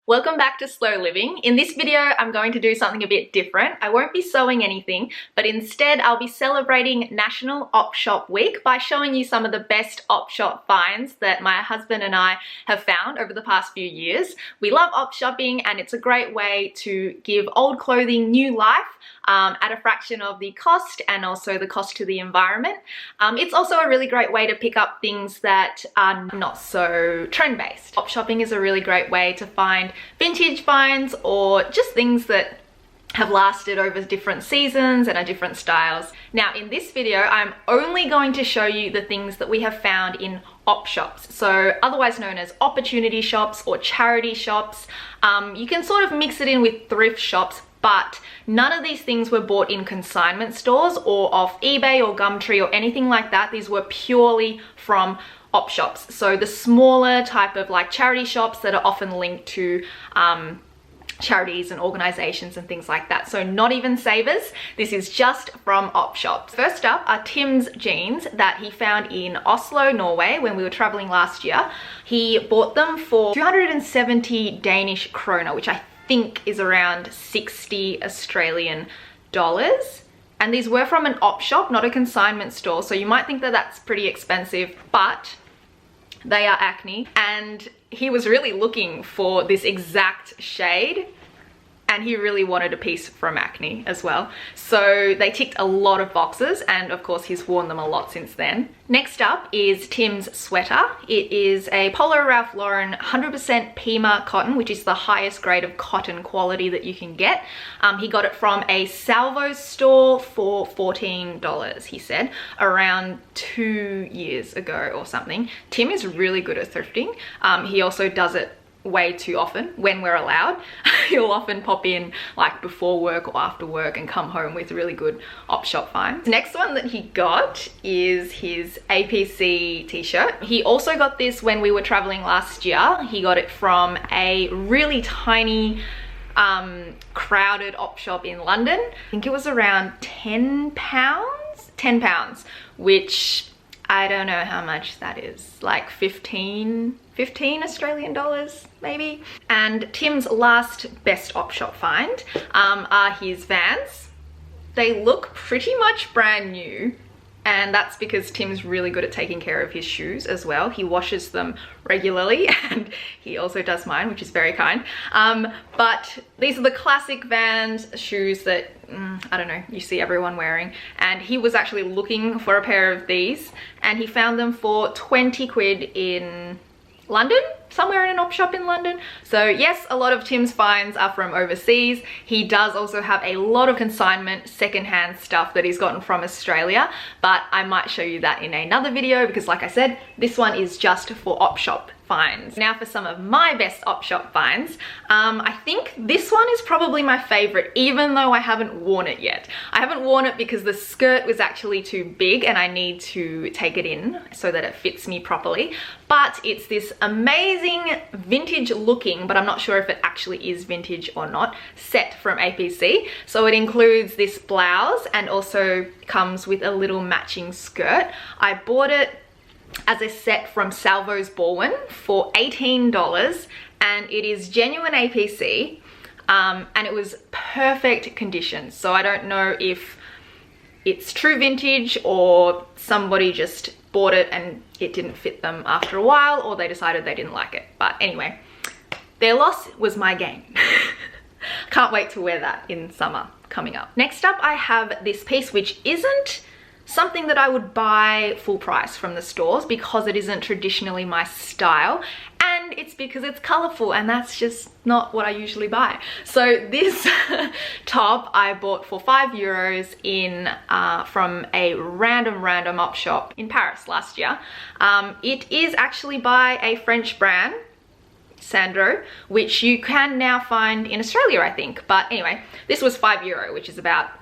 Welcome back to Slow Living. In this video, I'm going to do something a bit different. I won't be sewing anything, but instead I'll be celebrating National Op Shop Week by showing you some of the best op shop finds that my husband and I have found over the past few years. We love op shopping and it's a great way to give old clothing new life at a fraction of the cost and also the cost to the environment. It's also a really great way to pick up things that are not so trend-based. Op shopping is a really great way to find vintage finds or just things that have lasted over different seasons and are different styles. Now in this video, I'm only going to show you the things that we have found in op shops, so otherwise known as opportunity shops or charity shops. You can sort of mix it in with thrift shops, but none of these things were bought in consignment stores or off eBay or Gumtree or anything like that. These were purely from op shops. So the smaller type of like charity shops that are often linked to charities and organizations and things like that. So not even savers. This is just from op shops. First up are Tim's jeans that he found in Oslo, Norway when we were traveling last year. He bought them for 270 Danish kroner, which I think is around 60 Australian dollars. And these were from an op shop, not a consignment store. So you might think that that's pretty expensive, but they are Acne. And he was really looking for this exact shade. And he really wanted a piece from Acne as well. So they ticked a lot of boxes, and of course he's worn them a lot since then. Next up is Tim's sweater. It is a Polo Ralph Lauren 100% Pima cotton, which is the highest grade of cotton quality that you can get. He got it from a Salvo store for $14, he said, around 2 years ago or something. Tim is really good at thrifting. He also does it way too often when we're allowed. He'll often pop in like before work or after work and come home with really good op shop finds. The next one that he got is his APC t-shirt. He also got this when we were traveling last year. He got it from a really tiny crowded op shop in London. I think it was around 10 pounds, which I don't know how much that is, like 15 Australian dollars maybe. And Tim's last best op shop find are his Vans. They look pretty much brand new, and that's because Tim's really good at taking care of his shoes as well. He washes them regularly and he also does mine, which is very kind. But these are the classic Vans shoes that, I don't know, you see everyone wearing. And he was actually looking for a pair of these and he found them for 20 quid in London, somewhere in an op shop in London. So yes, a lot of Tim's finds are from overseas. He does also have a lot of consignment secondhand stuff that he's gotten from Australia, but I might show you that in another video because like I said, this one is just for op shop finds. Now for some of my best op shop finds. I think this one is probably my favorite, even though I haven't worn it yet. I haven't worn it because the skirt was actually too big and I need to take it in so that it fits me properly. But it's this amazing vintage looking, but I'm not sure if it actually is vintage or not, set from APC. So it includes this blouse and also comes with a little matching skirt. I bought it as a set from Salvo's Baldwin for $18 and it is genuine APC and it was perfect condition. So I don't know if it's true vintage or somebody just bought it and it didn't fit them after a while or they decided they didn't like it. But anyway, their loss was my gain. Can't wait to wear that in summer coming up. Next up I have this piece which isn't something that I would buy full price from the stores because it isn't traditionally my style, and it's because it's colorful and that's just not what I usually buy. So this top I bought for €5 in from a random op shop in Paris last year. It is actually by a French brand, Sandro, which you can now find in Australia I think. But anyway, this was €5, which is about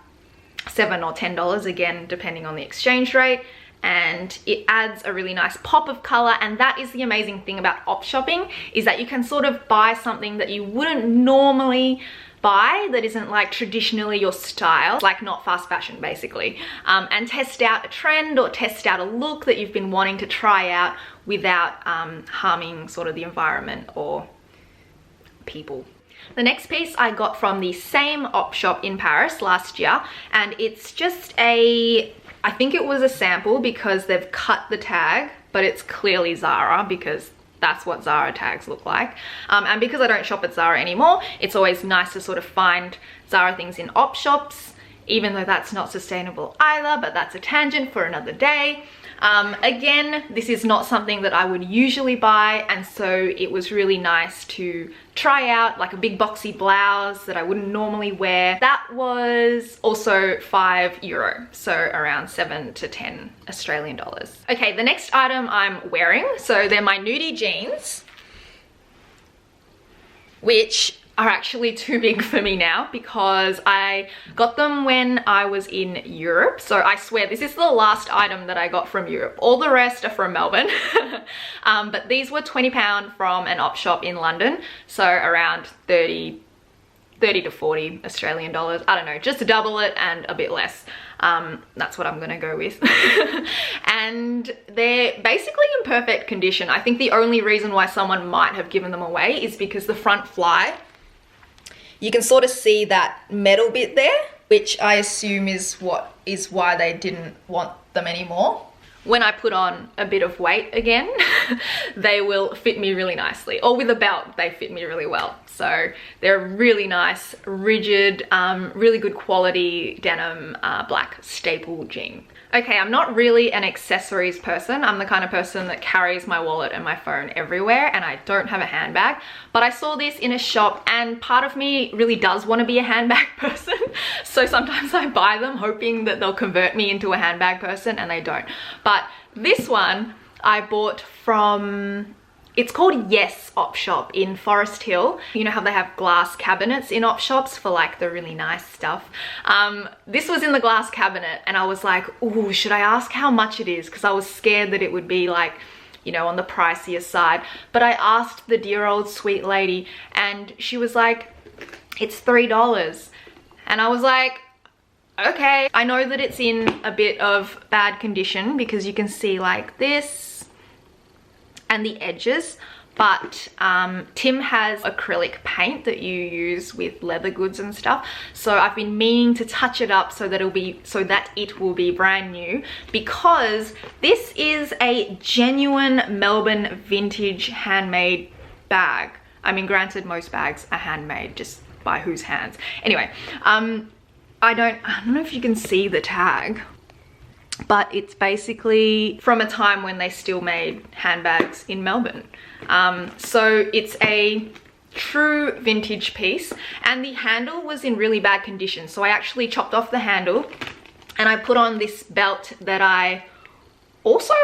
$7 or $10 again, depending on the exchange rate. And it adds a really nice pop of color. And that is the amazing thing about op shopping, is that you can sort of buy something that you wouldn't normally buy that isn't like traditionally your style, like not fast fashion basically, and test out a trend or test out a look that you've been wanting to try out without harming sort of the environment or people. The next piece I got from the same op shop in Paris last year, and it's just I think it was a sample because they've cut the tag, but it's clearly Zara because that's what Zara tags look like. And because I don't shop at Zara anymore, it's always nice to sort of find Zara things in op shops, even though that's not sustainable either, but that's a tangent for another day. Again, this is not something that I would usually buy, and so it was really nice to try out, like a big boxy blouse that I wouldn't normally wear. That was also €5, so around 7 to 10 Australian dollars. Okay, the next item I'm wearing, so they're my nudie jeans, which are actually too big for me now because I got them when I was in Europe. So I swear this is the last item that I got from Europe. All the rest are from Melbourne. But these were £20 from an op shop in London. So around 30 to 40 Australian dollars. I don't know, just to double it and a bit less. That's what I'm gonna go with. And they're basically in perfect condition. I think the only reason why someone might have given them away is because the front fly, you can sort of see that metal bit there, which I assume is why they didn't want them anymore. When I put on a bit of weight again, they will fit me really nicely. Or with a belt, they fit me really well. So they're really nice, rigid, really good quality denim black staple jean. Okay, I'm not really an accessories person. I'm the kind of person that carries my wallet and my phone everywhere, and I don't have a handbag. But I saw this in a shop, and part of me really does want to be a handbag person. So sometimes I buy them hoping that they'll convert me into a handbag person, and they don't. But this one I bought from, it's called Yes Op Shop in Forest Hill. You know how they have glass cabinets in op shops for like the really nice stuff? This was in the glass cabinet, and I was like, ooh, should I ask how much it is? Because I was scared that it would be like, you know, on the pricier side. But I asked the dear old sweet lady, and she was like, it's $3. And I was like, okay. I know that it's in a bit of bad condition because you can see like this and the edges, but Tim has acrylic paint that you use with leather goods and stuff, so I've been meaning to touch it up so that it will be brand new, because this is a genuine Melbourne vintage handmade bag. I mean, granted, most bags are handmade, just by whose hands. Anyway, I don't know if you can see the tag, but it's basically from a time when they still made handbags in Melbourne. So it's a true vintage piece, and the handle was in really bad condition. So I actually chopped off the handle and I put on this belt that I also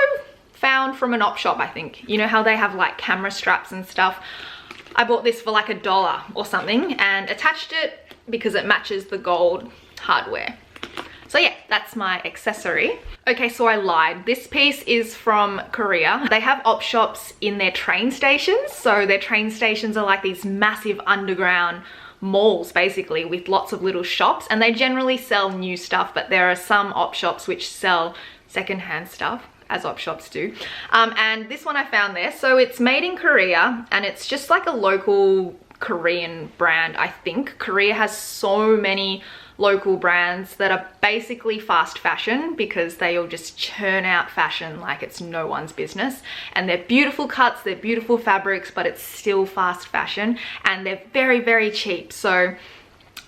found from an op shop, I think. You know how they have like camera straps and stuff? I bought this for like $1 or something and attached it because it matches the gold hardware. So yeah, that's my accessory. Okay, so I lied. This piece is from Korea. They have op shops in their train stations. So their train stations are like these massive underground malls basically with lots of little shops, and they generally sell new stuff, but there are some op shops which sell secondhand stuff, as op shops do. And this one I found there. So it's made in Korea, and it's just like a local Korean brand, I think. Korea has so many local brands that are basically fast fashion because they all just churn out fashion like it's no one's business, and they're beautiful cuts, they're beautiful fabrics, but it's still fast fashion, and they're very, very cheap. So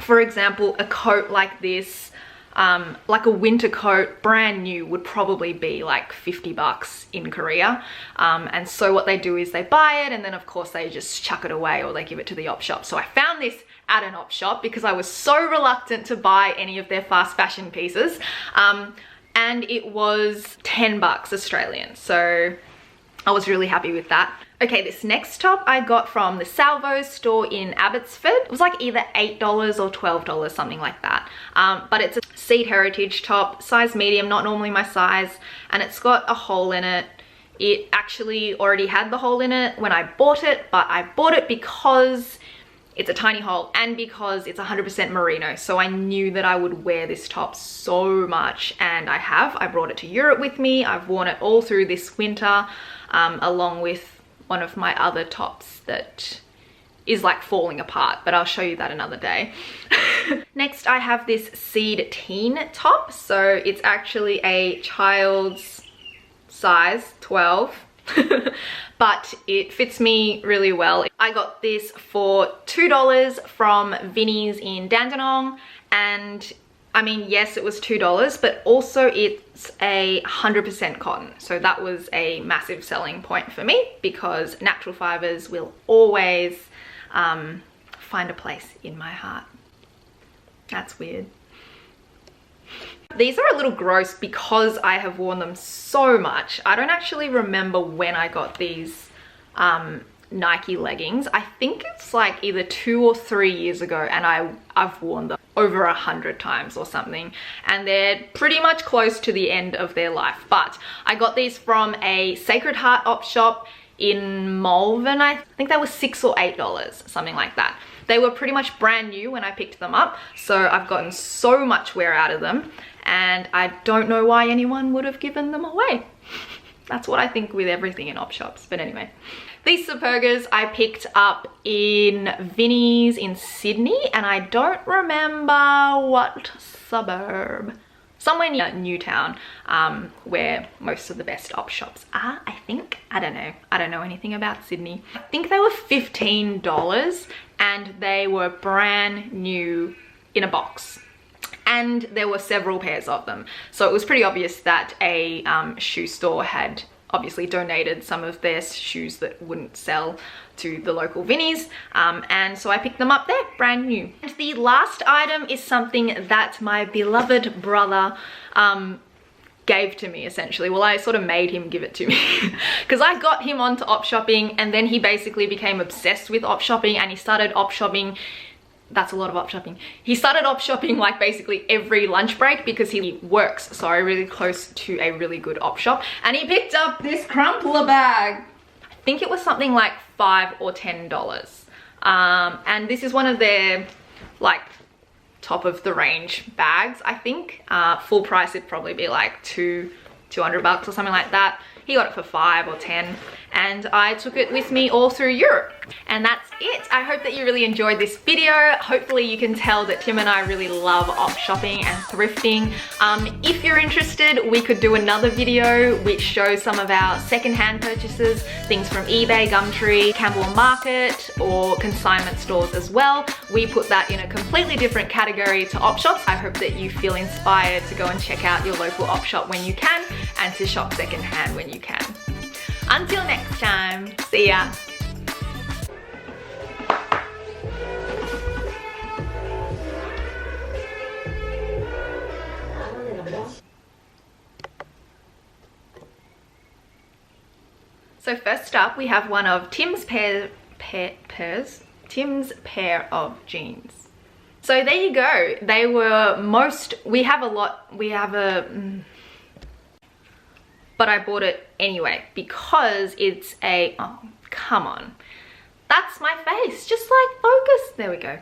for example, a coat like this, like a winter coat brand new, would probably be like $50 in Korea. And so what they do is they buy it, and then of course they just chuck it away or they give it to the op shop. So I found this at an op shop because I was so reluctant to buy any of their fast fashion pieces, and it was $10 Australian, so I was really happy with that. Okay, this next top I got from the Salvo store in Abbotsford. It was like either $8 or $12, something like that. But it's a seed heritage top, size medium, not normally my size, and it's got a hole in it. It actually already had the hole in it when I bought it, but I bought it because it's a tiny hole and because it's 100% merino. So I knew that I would wear this top so much, and I have. I brought it to Europe with me. I've worn it all through this winter, along with one of my other tops that is like falling apart, but I'll show you that another day. Next, I have this Seed Teen top. So it's actually a child's size 12. But it fits me really well. I got this for $2 from Vinnie's in Dandenong, and I mean, yes, it was $2, but also it's 100% cotton. So that was a massive selling point for me, because natural fibers will always find a place in my heart. That's weird. These are a little gross because I have worn them so much. I don't actually remember when I got these Nike leggings. I think it's like either 2 or 3 years ago, and I've worn them over 100 times or something, and they're pretty much close to the end of their life. But I got these from a Sacred Heart op shop in Malvern. I think they were $6 or $8, something like that. They were pretty much brand new when I picked them up, so I've gotten so much wear out of them, and I don't know why anyone would have given them away. That's what I think with everything in op shops. But anyway, these Supergas I picked up in Vinnie's in Sydney, and I don't remember what suburb. Somewhere near Newtown, where most of the best op shops are, I think. I don't know. I don't know anything about Sydney. I think they were $15, and they were brand new in a box. And there were several pairs of them. So it was pretty obvious that a shoe store had obviously donated some of their shoes that wouldn't sell to the local Vinnies, and so I picked them up there, brand new. And the last item is something that my beloved brother gave to me, essentially. Well, I sort of made him give it to me because I got him onto op shopping, and then he basically became obsessed with op shopping, and he started op shopping. That's a lot of op shopping. He started op shopping like basically every lunch break, because he works so really close to a really good op shop, and he picked up this crumpler bag. I think it was something like $5 or $10, and this is one of their like top of the range bags. I think full price it'd probably be like $200 or something like that. He got it for $5 or $10, and I took it with me all through Europe. And that's it. I hope that you really enjoyed this video. Hopefully you can tell that Tim and I really love op shopping and thrifting. If you're interested, we could do another video which shows some of our secondhand purchases, things from eBay, Gumtree, Campbell Market, or consignment stores as well. We put that in a completely different category to op shops. I hope that you feel inspired to go and check out your local op shop when you can, and to shop secondhand when you can. Until next time, see ya. So first up, we have one of Tim's pair of jeans. So there you go. They were but I bought it anyway because it's a, oh, come on. That's my face. Just like focus. There we go.